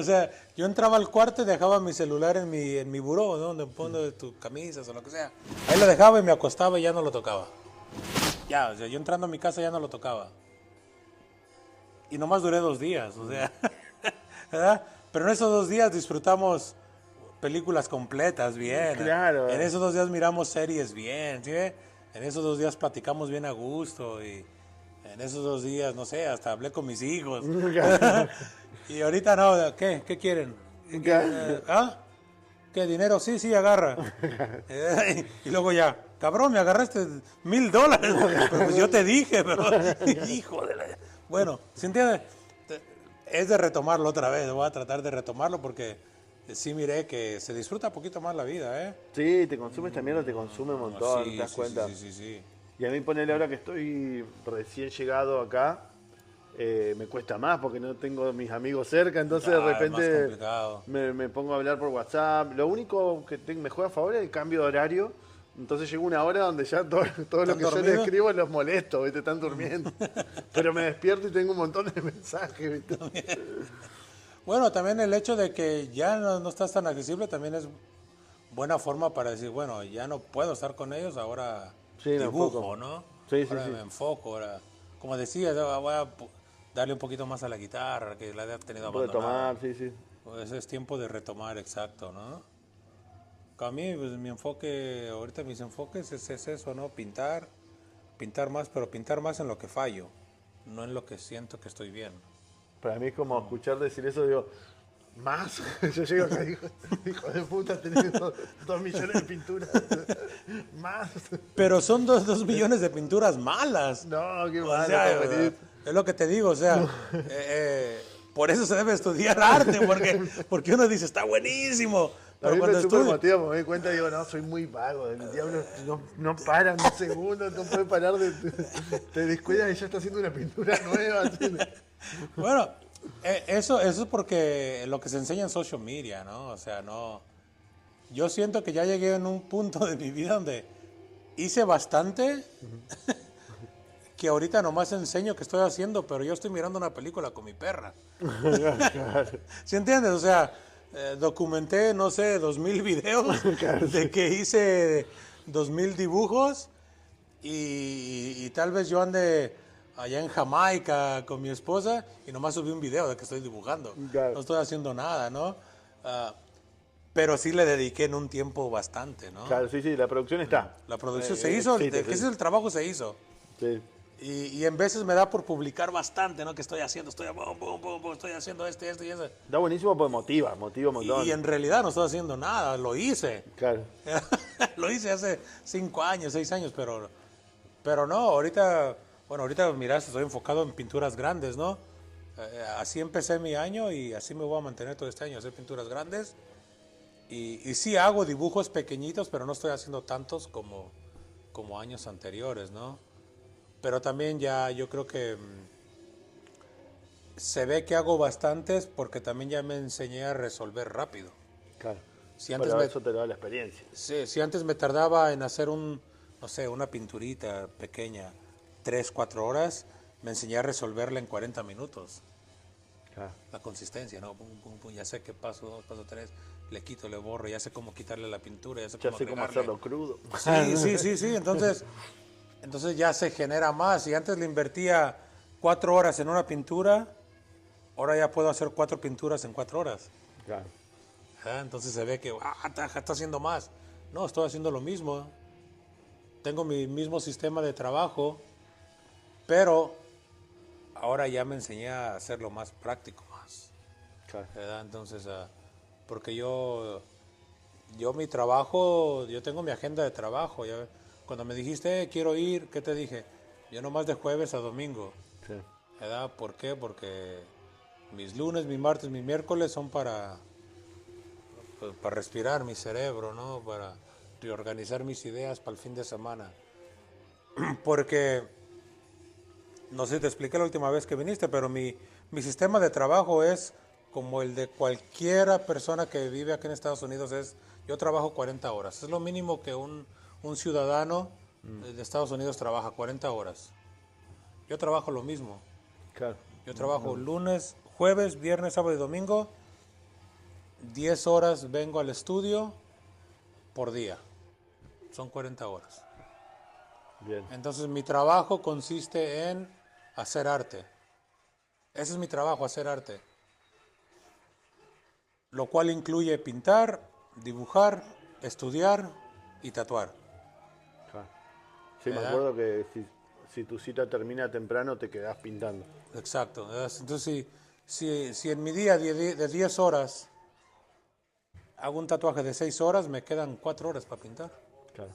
O sea, yo entraba al cuarto y dejaba mi celular en mi buró, ¿no? Donde pongo tus camisas o lo que sea. Ahí lo dejaba y me acostaba y ya no lo tocaba. Ya, o sea, yo entrando a mi casa ya no lo tocaba. Y nomás duré 2 días, o sea, ¿verdad? Pero en esos 2 días disfrutamos películas completas bien. Claro. En esos 2 días miramos series bien, ¿sí? En esos 2 días platicamos bien a gusto y en esos 2 días, no sé, hasta hablé con mis hijos. Y ahorita no, ¿qué quieren? ¿Ah? ¿Qué dinero? Sí, sí, agarra. Y luego ya, cabrón, me agarraste $1,000. Pero pues yo te dije, pero hijo de la... Bueno, ¿se entiende? Es de retomarlo otra vez, voy a tratar de retomarlo porque sí miré que se disfruta un poquito más la vida, ¿eh? Sí, te consume esta mierda, te consume un montón, ¿te Sí, das sí, cuenta? sí, sí, sí, sí. Y a mí ponerle ahora que estoy recién llegado acá, me cuesta más porque no tengo mis amigos cerca, entonces de Es más repente complicado. me pongo a hablar por WhatsApp. Lo único que me juega a favor es el cambio de horario. Entonces llega una hora donde ya todo lo ¿Están que yo les dormidos? escribo los molesto, ¿viste? Están durmiendo. Pero me despierto y tengo un montón de mensajes, ¿viste? Bueno, también el hecho de que ya no estás tan accesible también es buena forma para decir, bueno, ya no puedo estar con ellos, ahora Sí, me dibujo, enfoco. ¿no? Sí, sí, Ahora sí. me enfoco, ahora, como decías, voy a darle un poquito más a la guitarra, que la he tenido abandonada. Retomar, sí, sí. Pues es tiempo de retomar, exacto, ¿no? A mí, pues, mi enfoque, ahorita mis enfoques es eso, ¿no? Pintar más, pero pintar más en lo que fallo, no en lo que siento que estoy bien. Para mí es como escuchar decir eso, digo, más. Yo llego acá, hijo de puta, tenés 2 millones de pinturas. Más. Pero son 2 millones de pinturas malas. No, qué O malo, sea, está feliz. es lo que te digo, o sea, por eso se debe estudiar arte, porque uno dice, está buenísimo, A pero mí me cuando súper estudia... motiva, me doy cuenta y digo, no, soy muy vago, el diablo no para un segundo, no puede parar te descuidas y ya está haciendo una pintura nueva. ¿Sí? Bueno, eso es porque lo que se enseña en social media, ¿no? O sea, no... Yo siento que ya llegué en un punto de mi vida donde hice bastante que ahorita nomás enseño que estoy haciendo, pero yo estoy mirando una película con mi perra. ¿Sí entiendes? O sea, documenté, no sé, 2,000 videos de que hice 2,000 dibujos y tal vez yo ande allá en Jamaica con mi esposa y nomás subí un video de que estoy dibujando. Claro. No estoy haciendo nada, ¿no? Pero sí le dediqué en un tiempo bastante, ¿no? Claro, sí, sí, la producción está. La producción se hizo, Sí, de que ese es el trabajo se hizo. sí. Y en veces me da por publicar bastante, ¿no? Que estoy haciendo, estoy haciendo esto y eso. Está buenísimo, pues motiva un montón. Y en realidad no estoy haciendo nada, lo hice. Claro. Lo hice hace 5 años, 6 años, pero no, ahorita, bueno, ahorita mirás, estoy enfocado en pinturas grandes, ¿no? Así empecé mi año y así me voy a mantener todo este año, hacer pinturas grandes. Y sí hago dibujos pequeñitos, pero no estoy haciendo tantos como años anteriores, ¿no? Pero también ya yo creo que se ve que hago bastantes porque también ya me enseñé a resolver rápido. Claro. Si antes Pero eso te lo da la experiencia. si antes me tardaba en hacer no sé, una pinturita pequeña 3, 4 horas, me enseñé a resolverla en 40 minutos. Claro. La consistencia, ¿no? Pum, pum, pum, ya sé que paso 2, paso 3, le quito, le borro, ya sé cómo quitarle la pintura, ya sé Ya cómo sé cómo agregarle. hacerlo crudo. Sí, entonces ya se genera más. Si antes le invertía 4 horas en una pintura, ahora ya puedo hacer 4 pinturas en 4 horas. Claro. Entonces se ve que está haciendo más. No, estoy haciendo lo mismo. Tengo mi mismo sistema de trabajo, pero ahora ya me enseñé a hacerlo más práctico, más. Claro. ¿Verdad? Entonces, porque yo mi trabajo, yo tengo mi agenda de trabajo. Cuando me dijiste, quiero ir, ¿qué te dije? Yo nomás de jueves a domingo. Sí. ¿Verdad? ¿Por qué? Porque mis lunes, mis martes, mis miércoles son pues, para respirar mi cerebro, ¿no? Para reorganizar mis ideas para el fin de semana. Porque, no sé, te expliqué la última vez que viniste, pero mi sistema de trabajo es como el de cualquiera persona que vive aquí en Estados Unidos. Yo trabajo 40 horas. Es lo mínimo que un ciudadano de Estados Unidos trabaja, 40 horas. Yo trabajo lo mismo. Claro. Yo trabajo lunes, jueves, viernes, sábado y domingo 10 horas vengo al estudio por día. Son 40 horas. Bien. Entonces mi trabajo consiste en hacer arte. Ese es mi trabajo, hacer arte. Lo cual incluye pintar, dibujar, estudiar y tatuar. Ah. Sí, me ¿Verdad? acuerdo que si tu cita termina temprano te quedás pintando. Exacto. Entonces, si en mi día de 10 horas hago un tatuaje de 6 horas, me quedan 4 horas para pintar. Claro.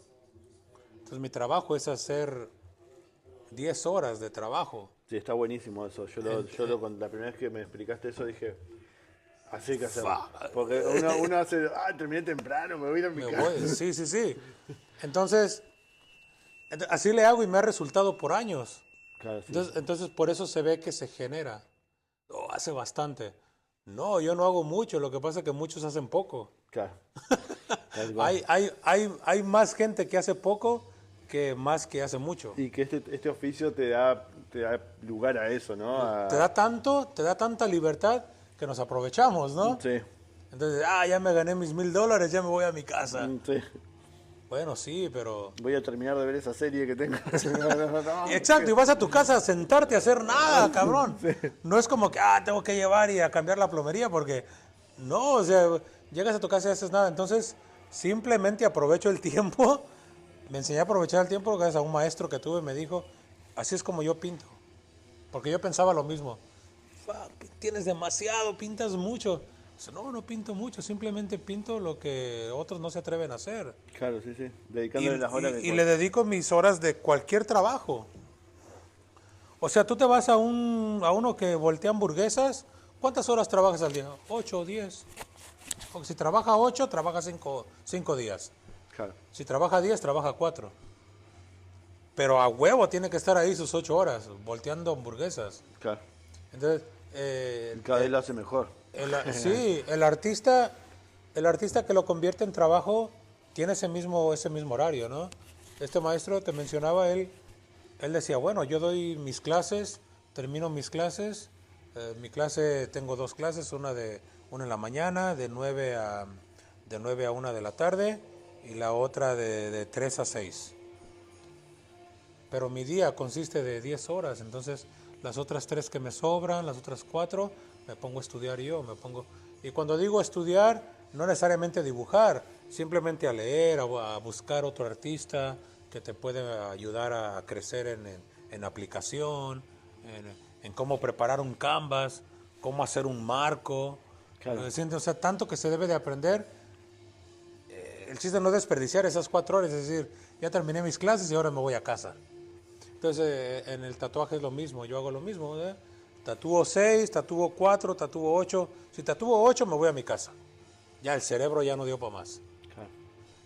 Entonces mi trabajo es hacer 10 horas de trabajo. Sí, está buenísimo eso. Cuando la primera vez que me explicaste eso dije, así hay que hacerlo. Fuck. Porque uno hace, terminé temprano, me voy a ir a mi Me casa. voy. Sí. Entonces, así le hago y me ha resultado por años. Claro, sí. Entonces por eso se ve que se genera. Oh, hace bastante. No, yo no hago mucho, lo que pasa es que muchos hacen poco. Claro. Tal cual. Hay más gente que hace poco que más que hace mucho. Y que este oficio te da lugar a eso, ¿no? Te da tanta libertad que nos aprovechamos, ¿no? Sí. Entonces, ya me gané mis $1,000, ya me voy a mi casa. Sí. Bueno, sí, pero... Voy a terminar de ver esa serie que tengo. No. Exacto, y vas a tu casa a sentarte a hacer nada, cabrón. No es como que, tengo que llevar y a cambiar la plomería, porque no, o sea, llegas a tu casa y haces nada. Entonces, simplemente aprovecho el tiempo. Me enseñé a aprovechar el tiempo gracias a un maestro que tuve, me dijo, así es como yo pinto. Porque yo pensaba lo mismo. Fuck, tienes demasiado, pintas mucho. Dice, no pinto mucho, simplemente pinto lo que otros no se atreven a hacer. Claro, sí. Dedicándole las horas Y le dedico mis horas de cualquier trabajo. O sea, tú te vas a uno que voltea hamburguesas, ¿cuántas horas trabajas al día? 8 o 10. Porque si trabaja 8, trabaja 5 días. Claro. Si trabaja 10, trabaja 4. Pero a huevo tiene que estar ahí sus 8 horas, volteando hamburguesas. Claro. Entonces, Cada vez lo hace mejor. sí, el artista que lo convierte en trabajo tiene ese mismo horario, ¿no? Este maestro te mencionaba, él decía, bueno, yo doy mis clases, termino mis clases, mi clase, tengo 2 clases, una en la mañana, de 9 a 1 de la tarde, y la otra de 3 a 6. Pero mi día consiste de 10 horas, entonces las otras 3 que me sobran, las otras 4, me pongo a estudiar yo, Y cuando digo estudiar, no necesariamente dibujar, simplemente a leer, a buscar otro artista que te puede ayudar a crecer en aplicación, en cómo preparar un canvas, cómo hacer un marco. Claro. O sea, tanto que se debe de aprender. El chiste no es desperdiciar esas 4 horas, es decir, ya terminé mis clases y ahora me voy a casa. Entonces, en el tatuaje es lo mismo, yo hago lo mismo, ¿verdad? Tatúo 6, tatúo 4, tatúo 8. Si tatúo 8, me voy a mi casa. Ya el cerebro ya no dio para más. Claro.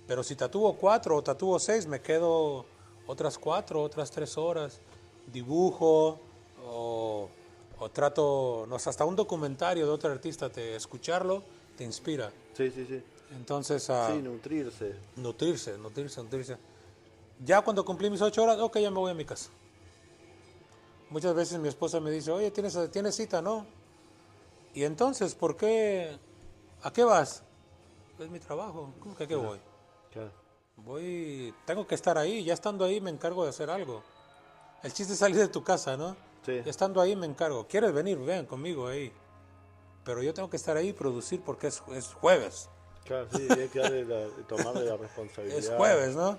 Pero si tatúo 4 o tatúo 6, me quedo otras 4, otras 3 horas. Dibujo o trato, no sé, hasta un documentario de otro artista, escucharlo te inspira. Sí. Entonces, Sí, nutrirse. nutrirse. Ya cuando cumplí mis 8 horas, ok, ya me voy a mi casa. Muchas veces mi esposa me dice, oye, ¿tienes cita, no? Y entonces, ¿por qué? ¿A qué vas? Es mi trabajo. ¿Cómo que a qué voy? Claro. Tengo que estar ahí. Ya estando ahí me encargo de hacer algo. El chiste es salir de tu casa, ¿no? Sí. Ya estando ahí me encargo. ¿Quieres venir? Ven conmigo ahí. Pero yo tengo que estar ahí y producir porque es jueves. Claro, sí, hay que tomarle la responsabilidad. Es jueves, ¿no?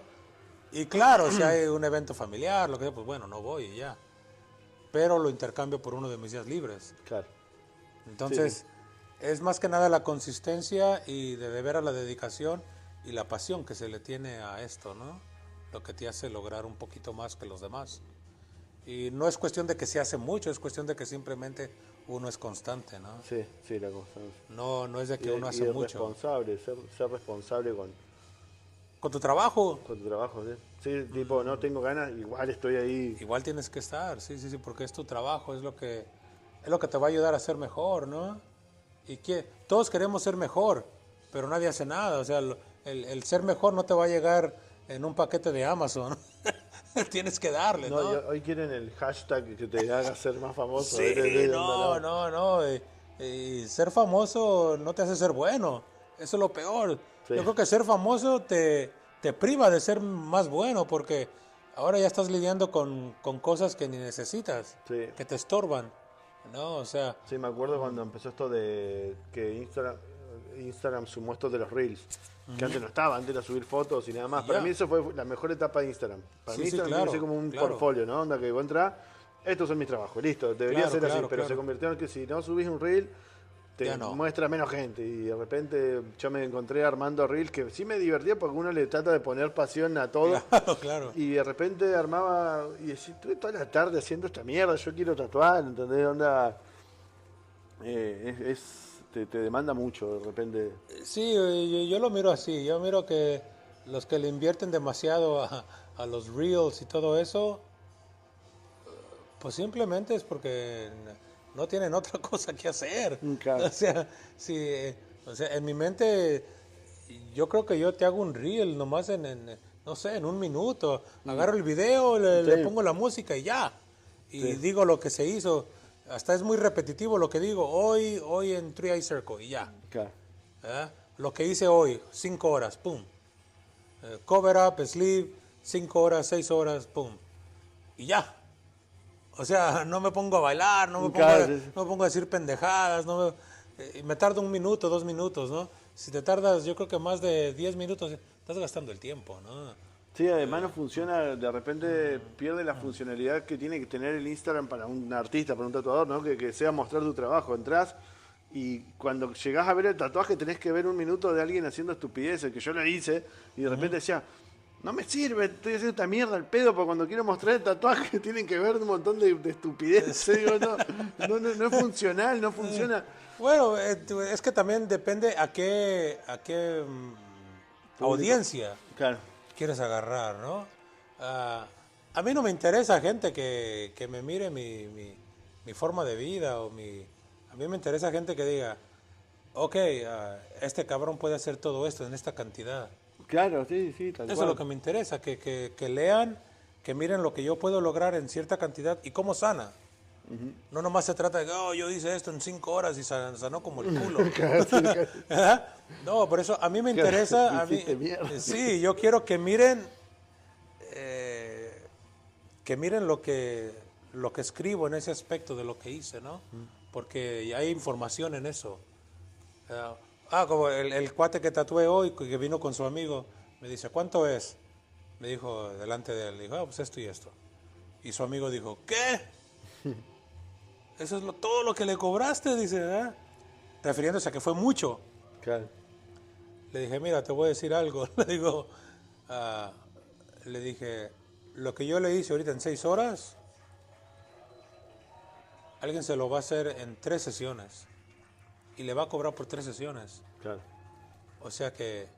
Y claro, si hay un evento familiar, lo que sea, pues bueno, no voy y ya. Pero lo intercambio por uno de mis días libres. Claro. Entonces, es más que nada la consistencia y de ver a la dedicación y la pasión que se le tiene a esto, ¿no? Lo que te hace lograr un poquito más que los demás. Y no es cuestión de que se hace mucho, es cuestión de que simplemente uno es constante, ¿no? Sí, la constancia. No es de que uno hace mucho. Responsable, ser responsable Con tu trabajo, con tu trabajo, ¿sí? Sí, tipo, no tengo ganas, igual estoy ahí. igual tienes que estar, sí, porque es tu trabajo, es lo que te va a ayudar a ser mejor, ¿no? Y que todos queremos ser mejor, pero nadie hace nada, o sea, el ser mejor no te va a llegar en un paquete de Amazon. Tienes que darle, ¿no? Hoy quieren el hashtag que te haga ser más famoso. Sí, no. Y ser famoso no te hace ser bueno. Eso es lo peor. Sí. Yo creo que ser famoso te priva de ser más bueno porque ahora ya estás lidiando con cosas que ni necesitas, Sí. que te estorban, ¿no? O sea, Sí, me acuerdo cuando empezó esto de que Instagram sumó esto de los Reels, que antes no estaba, antes era subir fotos y nada más. Y Para ya. mí eso fue la mejor etapa de Instagram. Para Sí, mí sí, Instagram claro, tiene que ser como un claro. portfolio, ¿no? Onda que vos entrás, estos son mis trabajos, listo, debería Claro, ser así, claro, pero se claro. convirtió en que si no subís un Reel, te Ya no. muestra menos gente. Y de repente yo me encontré armando Reels que sí me divertía porque uno le trata de poner pasión a todo. Claro, claro. Y de repente armaba y decía, estuve toda la tarde haciendo esta mierda, yo quiero tatuar, ¿entendés? Onda, te demanda mucho de repente. Sí, yo lo miro así. Yo miro que los que le invierten demasiado a los reels y todo eso, pues simplemente es porque no tienen otra cosa que hacer. Claro. O sea, sí, o sea, en mi mente, yo creo que yo te hago un reel nomás no sé, en un minuto. Agarro el video, le Sí. pongo la música y ya. Y Sí. digo lo que se hizo. Hasta es muy repetitivo lo que digo. Hoy en Three Eye Circle y ya. Claro. ¿Eh? Lo que hice hoy, 5 horas, pum. Cover up, sleeve, 5 horas, 6 horas, pum. Y ya. O sea, no me pongo a bailar, Claro, sí, sí. no me pongo a decir pendejadas, me tardo 1 minuto, 2 minutos, ¿no? Si te tardas, yo creo que más de 10 minutos, estás gastando el tiempo, ¿no? Sí, además no funciona, de repente pierde la funcionalidad que tiene que tener el Instagram para un artista, para un tatuador, ¿no? Que sea mostrar tu trabajo. Entrás y cuando llegás a ver el tatuaje tenés que ver 1 minuto de alguien haciendo estupideces, que yo lo hice, y de repente decía, no me sirve, estoy haciendo esta mierda al pedo, porque cuando quiero mostrar el tatuaje tienen que ver un montón de estupideces. Digo, no es funcional, no funciona. Bueno, es que también depende a qué audiencia Claro, quieres agarrar, ¿no? Ah, a mí no me interesa gente que me mire mi forma de vida a mí me interesa gente que diga, ok, este cabrón puede hacer todo esto en esta cantidad. claro, sí, sí, tal Eso cual. es lo que me interesa, que lean, que miren lo que yo puedo lograr en cierta cantidad y cómo sana. No nomás se trata de que, yo hice esto en 5 horas y sanó como el culo. ¿Verdad? No, por eso a mí me interesa, a mí, Hiciste mierda. sí, yo quiero que miren lo que escribo en ese aspecto de lo que hice, ¿no? Porque hay información en eso. Como el cuate que tatué hoy, que vino con su amigo, me dice, ¿cuánto es? Me dijo delante de él, dijo, pues esto y esto. Y su amigo dijo, ¿qué? Eso es todo lo que le cobraste, dice, ¿verdad? Refiriéndose a que fue mucho. Claro. Le dije, mira, te voy a decir algo. Le digo, le dije, lo que yo le hice ahorita en 6 horas, alguien se lo va a hacer en 3 sesiones. Y le va a cobrar por 3 sesiones. Claro. O sea que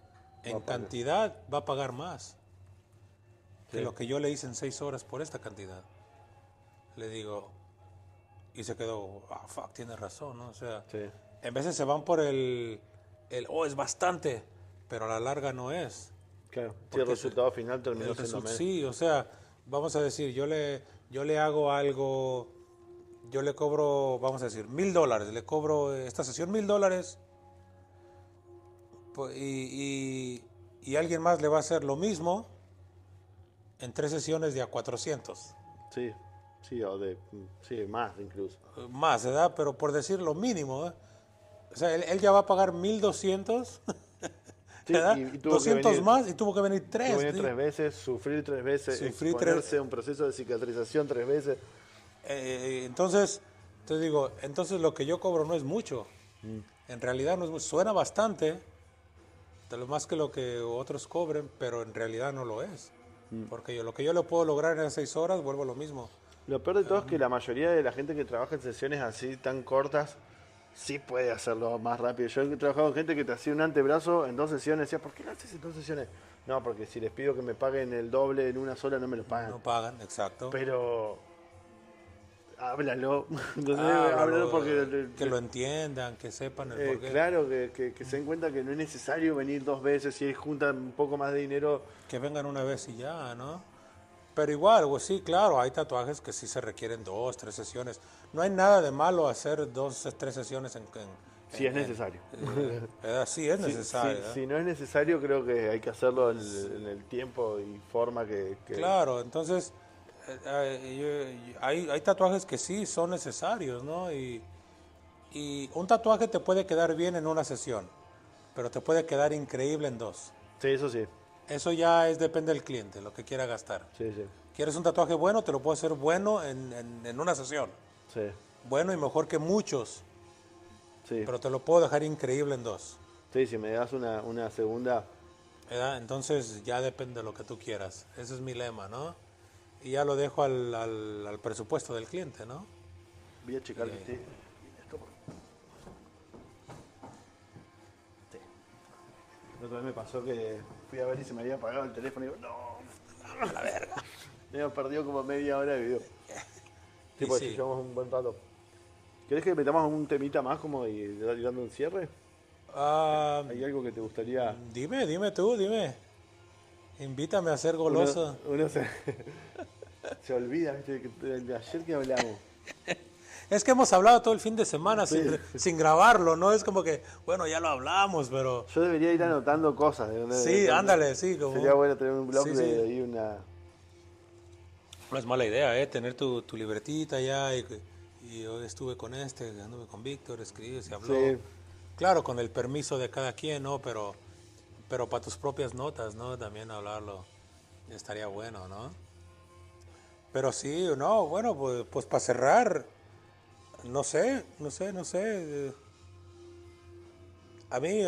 en Va a pagar. cantidad va a pagar más que Sí. lo que yo le hice en 6 horas por esta cantidad. Le digo, y se quedó, fuck, tienes razón, ¿no? O sea, Sí. en veces se van por es bastante, pero a la larga no es. Claro. Sí, el Porque resultado final terminó siendo menos. Sí, o sea, vamos a decir, yo le hago algo, yo le cobro, vamos a decir, $1,000, le cobro esta sesión $1,000 y alguien más le va a hacer lo mismo en 3 sesiones de a 400. Sí, sí, sí, más incluso. Más, ¿verdad? Pero por decir lo mínimo, ¿eh? O sea, él ya va a pagar 1,200, Sí, ¿verdad? y tuvo que 200 venir- más y tuvo que venir 3. Tuvo que venir 3 veces, sufrir 3 veces, Sufrir exponerse a un proceso de cicatrización 3 veces. Entonces, te digo, entonces lo que yo cobro no es mucho. En realidad no es mucho. Suena bastante, de lo más que lo que otros cobren, pero en realidad no lo es. Porque lo que yo le puedo lograr en 6 horas, vuelvo a lo mismo. Lo peor de todo es que la mayoría de la gente que trabaja en sesiones así tan cortas, sí puede hacerlo más rápido. Yo he trabajado con gente que te hacía un antebrazo en 2 sesiones, decía, ¿por qué lo haces en 2 sesiones? No, porque si les pido que me paguen el doble en una sola, no me lo pagan. No pagan, exacto. Pero háblalo. Entonces, Háblalo, háblalo porque que lo entiendan, que sepan el porqué. claro, que se den cuenta que no es necesario venir 2 veces, si juntan un poco más de dinero. Que vengan una vez y ya, ¿no? Pero igual, pues sí, claro, hay tatuajes que sí se requieren 2, 3 sesiones. No hay nada de malo hacer 2, 3 sesiones Si es necesario. sí es necesario, ¿eh? Si no es necesario, creo que hay que hacerlo en el tiempo y forma que... Claro, entonces hay tatuajes que sí son necesarios, ¿no? Y un tatuaje te puede quedar bien en una sesión, pero te puede quedar increíble en 2. Sí, eso sí. Eso ya depende del cliente, lo que quiera gastar. Sí, sí. ¿Quieres un tatuaje bueno? Te lo puedo hacer bueno en una sesión. Sí, Bueno y mejor que muchos, sí. pero te lo puedo dejar increíble en 2. Sí, si me das una segunda... ¿Verdad? Entonces ya depende de lo que tú quieras. Ese es mi lema, ¿no? Y ya lo dejo al presupuesto del cliente, ¿no? Voy a checar que esté... Esto... Sí. La otra vez me pasó que fui a ver y se me había apagado el teléfono y digo, no, A la verga. me había perdido como media hora de video. Sí, Y pues sí. llevamos un buen rato. ¿Querés que metamos un temita más como y dando un cierre? Ah, ¿Hay algo que te gustaría? dime tú, dime. Invítame a ser goloso. Uno se olvida, ¿viste? De ayer que hablamos. Es que hemos hablado todo el fin de semana Sí. sin grabarlo, ¿no? Es como que, bueno, ya lo hablamos, pero... Yo debería ir anotando cosas. Sí, ándale, sí. Como... Sería bueno tener un blog Sí, de sí. ahí una... No es mala idea, ¿eh? Tener tu libretita ya y hoy estuve con anduve con Víctor, escribí, se habló. Sí. Claro, con el permiso de cada quien, ¿no? Pero para tus propias notas, ¿no? También hablarlo estaría bueno, ¿no? Pero sí, no, bueno, pues para cerrar, no sé. A mí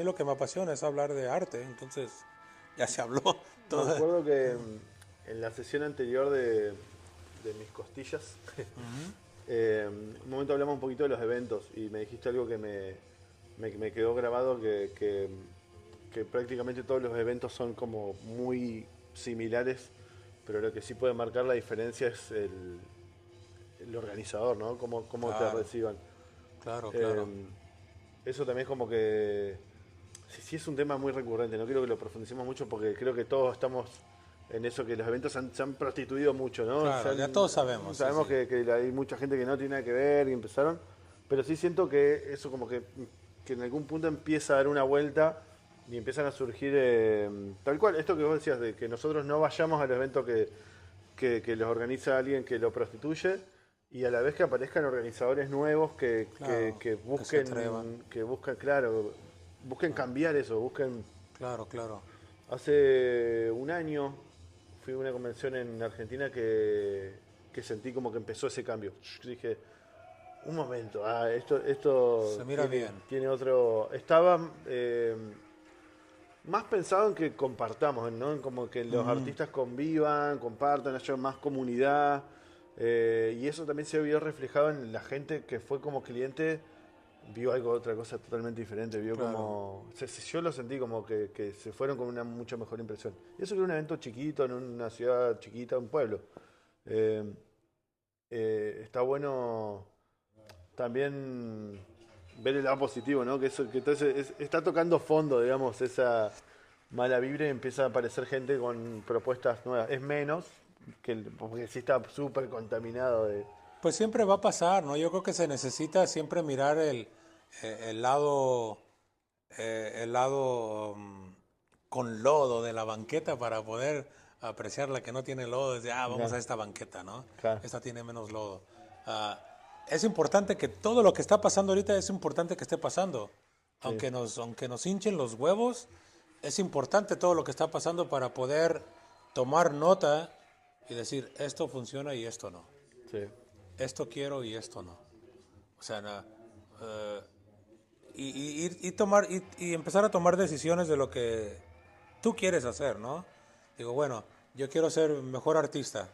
lo que me apasiona es hablar de arte, entonces ya se habló. Me Todo. acuerdo que en la sesión anterior de mis costillas, un momento hablamos un poquito de los eventos y me dijiste algo que me quedó grabado, que prácticamente todos los eventos son como muy similares, pero lo que sí puede marcar la diferencia es el organizador, ¿no? Cómo te Claro. reciban. Claro. Eso también es como que... Sí, es un tema muy recurrente, no quiero que lo profundicemos mucho porque creo que todos estamos en eso, que los eventos se han prostituido mucho, ¿no? Claro, ya todos sabemos. Sabemos Sí. que hay mucha gente que no tiene nada que ver y empezaron, pero sí siento que eso como que en algún punto empieza a dar una vuelta y empiezan a surgir, tal cual, esto que vos decías, de que nosotros no vayamos a los eventos que los organiza alguien que lo prostituye, y a la vez que aparezcan organizadores nuevos Claro, que que se atrevan. buscan, claro, busquen cambiar eso, busquen... Claro. Hace un año fui a una convención en Argentina que sentí como que empezó ese cambio. Yo dije, un momento, esto Se mira bien. tiene otro... Estaba más pensado en que compartamos, ¿no? En como que los artistas convivan, compartan, haya más comunidad. Y eso también se vio reflejado en la gente que fue como cliente, vio otra cosa totalmente diferente, vio Claro. como... yo lo sentí como que se fueron con una mucha mejor impresión. Y eso que era un evento chiquito, en una ciudad chiquita, un pueblo. Está bueno también ver el lado positivo, ¿no? Que entonces está tocando fondo, digamos, esa mala vibra y empieza a aparecer gente con propuestas nuevas. Es menos, porque sí está súper contaminado de... Pues siempre va a pasar, ¿no? Yo creo que se necesita siempre mirar el lado, con lodo de la banqueta para poder apreciar la que no tiene lodo. Decir, vamos Ya. a esta banqueta, ¿no? Claro. Esta tiene menos lodo. Es importante que todo lo que está pasando ahorita es importante que esté pasando. Aunque nos hinchen los huevos, es importante todo lo que está pasando para poder tomar nota y decir, esto funciona y esto no. Sí. Esto quiero y esto no. O sea, y empezar a tomar decisiones de lo que tú quieres hacer, ¿no? Digo, bueno, yo quiero ser mejor artista.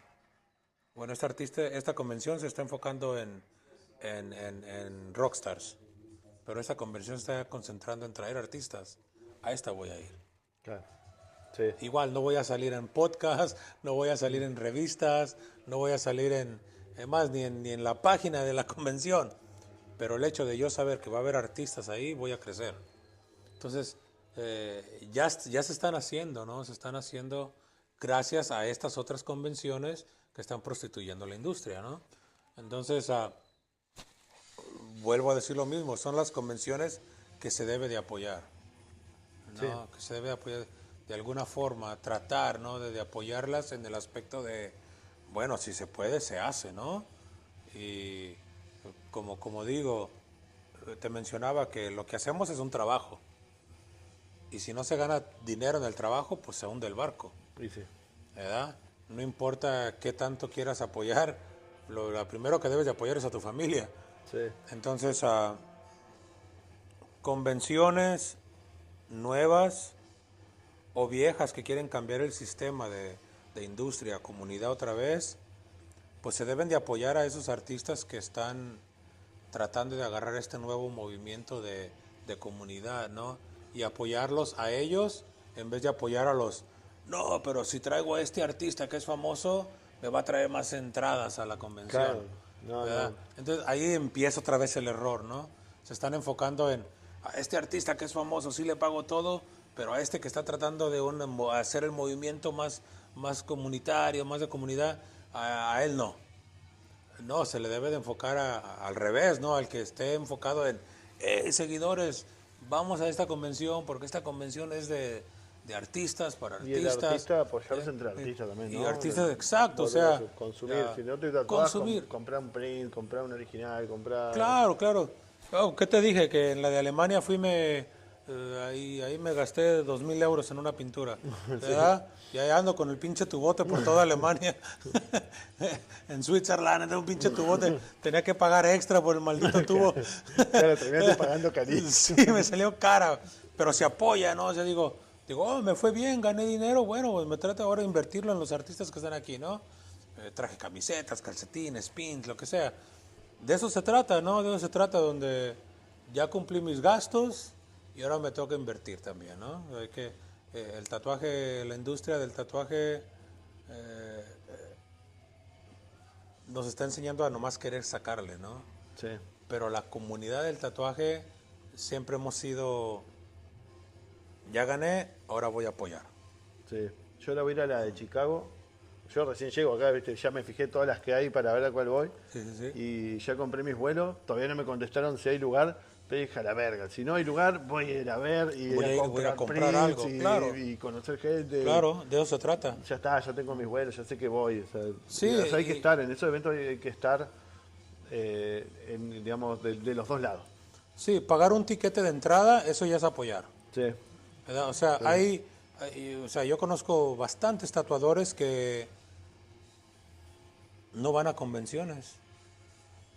Bueno, esta convención se está enfocando en rockstars, pero esta convención se está concentrando en traer artistas. A esta voy a ir. Claro. Sí. Igual no voy a salir en podcast, no voy a salir en revistas, no voy a salir más ni en la página de la convención. Pero el hecho de yo saber que va a haber artistas ahí, voy a crecer. Entonces, ya se están haciendo, ¿no? Se están haciendo gracias a estas otras convenciones que están prostituyendo la industria, ¿no? Entonces, vuelvo a decir lo mismo, son las convenciones que se debe de apoyar, ¿no? Sí. Que se debe de apoyar de alguna forma, tratar, ¿no? De apoyarlas en el aspecto de, bueno, si se puede, se hace, ¿no? Y como digo, te mencionaba que lo que hacemos es un trabajo. Y si no se gana dinero en el trabajo, pues se hunde el barco, Y sí. ¿verdad? No importa qué tanto quieras apoyar, lo primero que debes de apoyar es a tu familia. Sí. Entonces, convenciones nuevas o viejas que quieren cambiar el sistema de industria, comunidad otra vez, pues se deben de apoyar a esos artistas que están tratando de agarrar este nuevo movimiento de comunidad, ¿no? Y apoyarlos a ellos en vez de apoyar a los, no, pero si traigo a este artista que es famoso, me va a traer más entradas a la convención. Claro. No, ¿verdad? no. Entonces ahí empieza otra vez el error, ¿no? Se están enfocando en, a este artista que es famoso, sí le pago todo, pero a este que está tratando de hacer el movimiento más comunitario, más de comunidad, a él no. No, se le debe de enfocar al revés, ¿no? Al que esté enfocado en, seguidores, vamos a esta convención porque esta convención es de artistas para Y el artistas. artista apoyarse entre artistas también, ¿no? Y artistas, exacto, o sea. Consumir, ya, si no te tatuás, consumir. comprar un print, comprar un original, comprar... Claro, claro. Oh, ¿qué te dije? Que en la de Alemania ahí me gasté 2,000 euros en una pintura, ¿verdad? Y ahí ando con el pinche tubote por toda Alemania. En Switzerland, era un pinche tubote. Tenía que pagar extra por el maldito tubo. Claro, terminaste pagando carísimo. Sí, me salió cara. Pero se apoya, ¿no? O sea, digo, oh, me fue bien, gané dinero. Bueno, pues me trato ahora de invertirlo en los artistas que están aquí, ¿no? Traje camisetas, calcetines, pins, lo que sea. De eso se trata, ¿no? De eso se trata, donde ya cumplí mis gastos y ahora me toca invertir también, ¿no? Hay que, el tatuaje, la industria del tatuaje nos está enseñando a nomás querer sacarle, ¿no? Sí. Pero la comunidad del tatuaje siempre hemos sido, ya gané, ahora voy a apoyar. Sí. Yo ahora voy a ir a la de Chicago. Yo recién llego acá, ¿viste? Ya me fijé todas las que hay para ver a cuál voy. Sí, sí, sí. Y ya compré mis vuelos. Todavía no me contestaron si hay lugar. Pero dije, a la verga. Si no hay lugar, voy a ir a ver y Voy a ir a comprar prints algo, claro. y conocer gente. Claro, de eso se trata. Ya está, ya tengo mis vuelos, ya sé que voy. O sea, Sí, o sea, hay que y- estar, en esos eventos hay que estar, digamos, de los dos lados. Sí, pagar un tiquete de entrada, eso ya es apoyar. Sí, ¿Verdad? O sea, o sea, yo conozco bastantes tatuadores que no van a convenciones,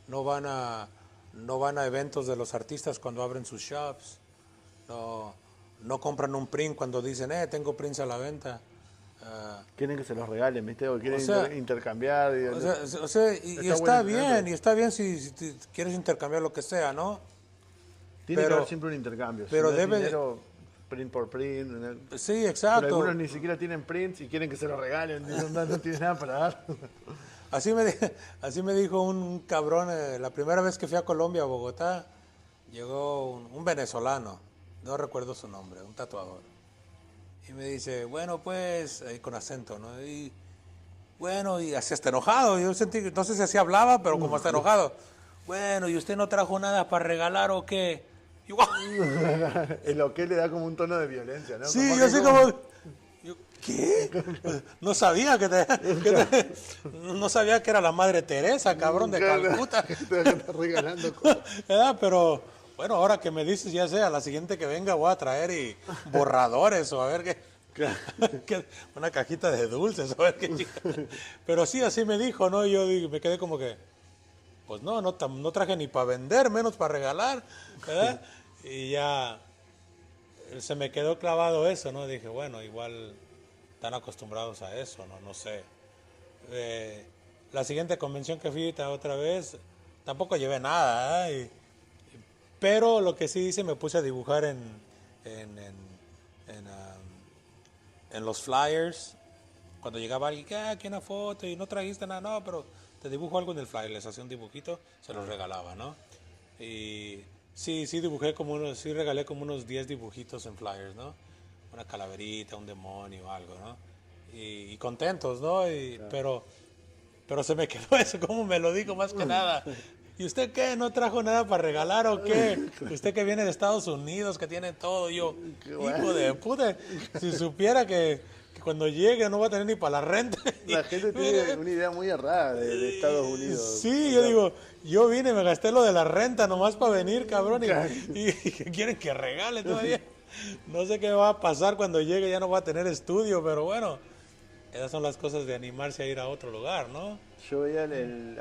no van a eventos de los artistas cuando abren sus shops, no compran un print cuando dicen, tengo prints a la venta. quieren que se los regalen, ¿viste? O quieren O sea, intercambiar. O sea, y está bueno, bien, y está bien si quieres intercambiar lo que sea, ¿no? tiene que pero- haber siempre un intercambio. pero si no es debe de- dinero, print por print. ¿no? Sí, Pero exacto. algunos ni siquiera tienen prints y quieren que se los regalen, no tienen nada para dar. Así me dijo un cabrón, la primera vez que fui a Colombia, a Bogotá, llegó un venezolano, no recuerdo su nombre, un tatuador. Y me dice, bueno, pues, ahí con acento, ¿no? Y bueno, y así hasta enojado, yo sentí, no sé si así hablaba, pero como hasta enojado. Bueno, ¿y usted no trajo nada para regalar o qué? Y, ¡guau! En lo que le da como un tono de violencia, ¿no? Sí, Como yo que así como... ¿Qué? No sabía no sabía que era la Madre Teresa, cabrón, de Calcuta. Te está regalando cosas. ¿Verdad? Pero bueno, ahora que me dices, ya sé, a la siguiente que venga voy a traer borradores o a ver una cajita de dulces, a ver qué chica. Pero sí, así me dijo, ¿no? Y yo me quedé como que, pues no traje ni para vender, menos para regalar, ¿verdad? Y ya se me quedó clavado eso, ¿no? Dije, bueno, igual están acostumbrados a eso, no sé. La siguiente convención que fui otra vez, tampoco llevé nada, pero lo que sí hice, me puse a dibujar en los flyers. Cuando llegaba alguien, aquí una foto y no trajiste nada, no, pero te dibujo algo en el flyer, les hacía un dibujito, se los regalaba, ¿no? Y sí regalé como unos 10 dibujitos en flyers, ¿no? Una calaverita, un demonio, algo, ¿no? y contentos, ¿no? Pero se me quedó eso, como me lo dijo más que nada. ¿Y usted qué? ¿No trajo nada para regalar o qué? Usted que viene de Estados Unidos, que tiene todo. Yo, hijo de puta, si supiera que cuando llegue no va a tener ni para la renta. La gente tiene una idea muy errada de Estados Unidos. Sí, yo digo, yo vine, me gasté lo de la renta nomás para venir, cabrón, y que quieren que regale todavía. No sé qué va a pasar cuando llegue, ya no va a tener estudio, pero bueno, esas son las cosas de animarse a ir a otro lugar, ¿no? Yo veía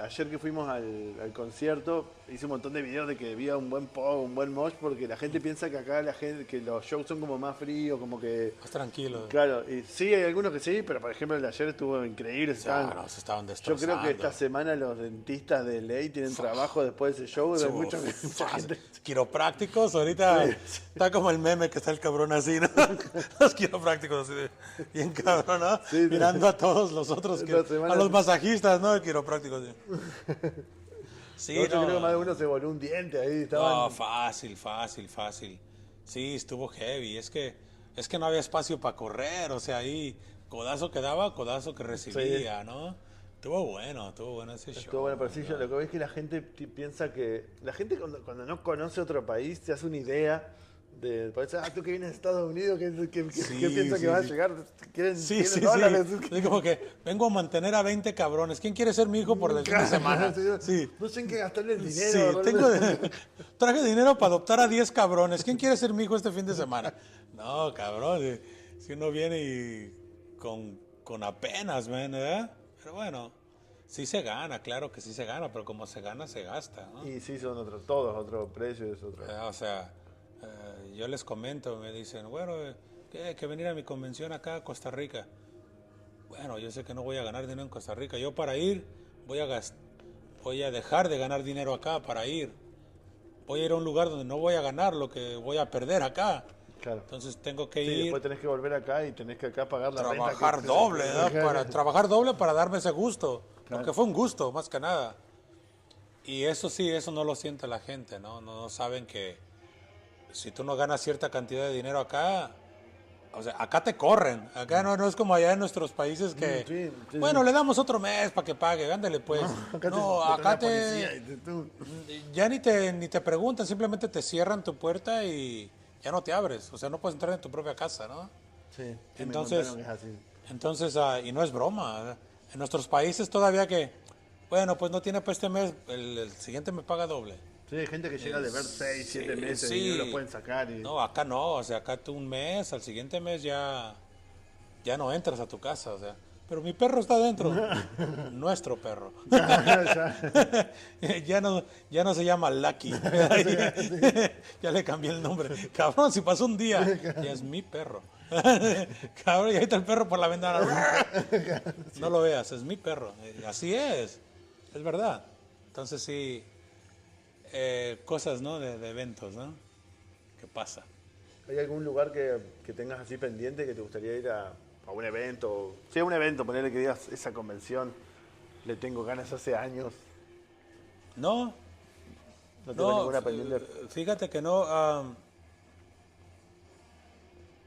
ayer que fuimos al concierto, hice un montón de videos de que había un buen pop, un buen mosh, porque la gente piensa que acá que los shows son como más fríos, como que... Más tranquilo. Claro, y sí, hay algunos que sí, pero por ejemplo el de ayer estuvo increíble. Claro, se estaban Yo destrozando. creo que esta semana los dentistas de ley tienen trabajo después de ese show, de mucha gente. Quiroprácticos, ahorita está como el meme que está el cabrón así, ¿no? Los quiroprácticos así de bien cabrón, ¿no? Sí, mirando a todos los otros, a los masajistas, ¿no? El quiropráctico. Sí, Yo creo que más de uno se voló un diente ahí. No, fácil. Sí, estuvo heavy. Es que no había espacio para correr, o sea, ahí codazo que daba, codazo que recibía, ¿no? Estuvo bueno ese show. Estuvo bueno, pero sí, yo lo que veo es que la gente piensa que... La gente cuando no conoce otro país se hace una idea de... Parece, tú que vienes de Estados Unidos, ¿qué piensa que va a llegar? ¿Quieren dólares? Es como que vengo a mantener a 20 cabrones. ¿Quién quiere ser mi hijo por el fin de semana? Sí. No sé en qué gastarle el dinero. Sí, traje dinero para adoptar a 10 cabrones. ¿Quién quiere ser mi hijo este fin de semana? No, cabrón. Si uno viene y con apenas, man, ¿verdad? Pero bueno, sí se gana, claro que sí se gana, pero como se gana, se gasta, ¿no? Y sí, son todos otro precio, es otro. O sea, yo les comento, me dicen, bueno, que venir a mi convención acá a Costa Rica. Bueno, yo sé que no voy a ganar dinero en Costa Rica. Yo para ir voy a dejar de ganar dinero acá para ir. Voy a ir a un lugar donde no voy a ganar lo que voy a perder acá. Claro. Entonces tengo que Sí, ir. después tenés que volver acá y tenés que acá pagar la renta. Trabajar doble, ¿no? Trabajar doble para darme ese gusto. Claro. Porque fue un gusto, más que nada. Y eso sí, eso no lo siente la gente, ¿no? No saben que si tú no ganas cierta cantidad de dinero acá, o sea, acá te corren. Acá no es como allá en nuestros países que, bueno, le damos otro mes para que pague, ándale pues. No, acá ya ni te preguntan, simplemente te cierran tu puerta y ya no te abres. O sea, no puedes entrar en tu propia casa, ¿no? Sí, entonces, me contaron que es así. Entonces, y no es broma. En nuestros países todavía que, bueno, pues no tiene para este mes, el siguiente me paga doble. Sí, hay gente que llega a deber 6, 7 meses sí. y no lo pueden sacar. No, acá no, o sea, acá tú un mes, al siguiente mes ya no entras a tu casa, o sea. Pero mi perro está dentro. Nuestro perro. ya no se llama Lucky. Ya le cambié el nombre. Cabrón, si pasó un día, ya es mi perro. Cabrón, y ahí está el perro por la ventana. No lo veas, es mi perro. Así es verdad. Entonces sí, cosas, ¿no? De eventos, ¿no? ¿Qué pasa? ¿Hay algún lugar que tengas así pendiente que te gustaría ir a un evento? Sí, a un evento, ponerle que digas, esa convención, le tengo ganas hace años. No. ¿No tengo ninguna pendiente? Fíjate que no. A mí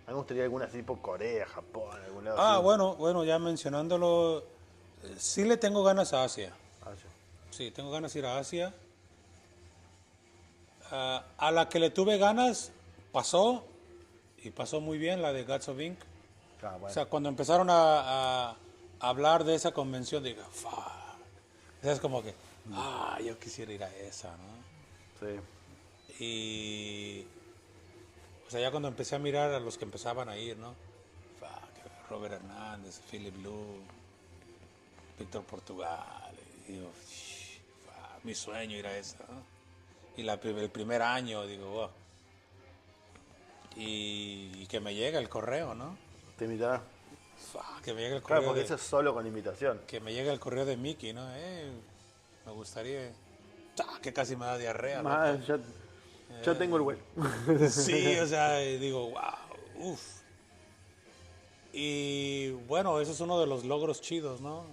me gustaría alguna así por Corea, Japón, algún lado así. Bueno, ya mencionándolo, sí le tengo ganas a Asia. Asia. Sí, tengo ganas de ir a Asia. A la que le tuve ganas, pasó, y pasó muy bien, la de Gods of Inc. Ah, bueno. O sea, cuando empezaron a hablar de esa convención, digo, fuck. O sea, es como que, yo quisiera ir a esa, ¿no? Sí. Y, o sea, ya cuando empecé a mirar a los que empezaban a ir, ¿no? Fuck, Robert Hernández, Philip Blue, Víctor Portugal, y digo, fuck, mi sueño ir a esa, ¿no? Y el primer año, digo, wow. Y que me llegue el correo, ¿no? ¿Te invitará? Que me llegue el correo. Claro, porque eso es solo con invitación. Que me llegue el correo de Mickey, ¿no? Me gustaría. Que casi me da diarrea, ¿no? Ya tengo el vuelo. Sí, o sea, digo, wow, uff. Y bueno, eso es uno de los logros chidos, ¿no?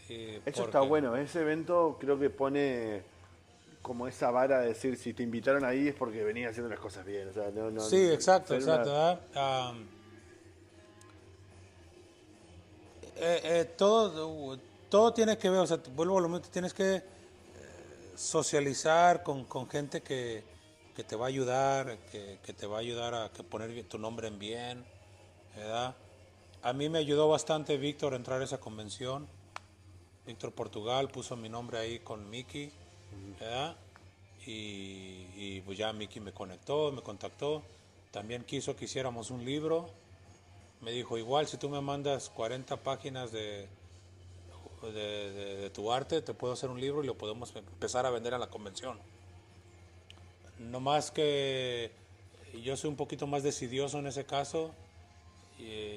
Eso está bueno. Ese evento creo que pone como esa vara de decir, si te invitaron ahí es porque venías haciendo las cosas bien. O sea, no, sí, exacto. todo tiene que ver, o sea, vuelvo a lo mismo, tienes que socializar con gente que te va a ayudar, que te va a ayudar a que poner tu nombre en bien, ¿verdad? A mí me ayudó bastante Víctor a entrar a esa convención. Víctor Portugal puso mi nombre ahí con Mickey, ¿verdad? Y pues ya Mickey me conectó, me contactó. También quiso que hiciéramos un libro. Me dijo, igual si tú me mandas 40 páginas de tu arte, te puedo hacer un libro y lo podemos empezar a vender a la convención. No más que yo soy un poquito más decidioso en ese caso.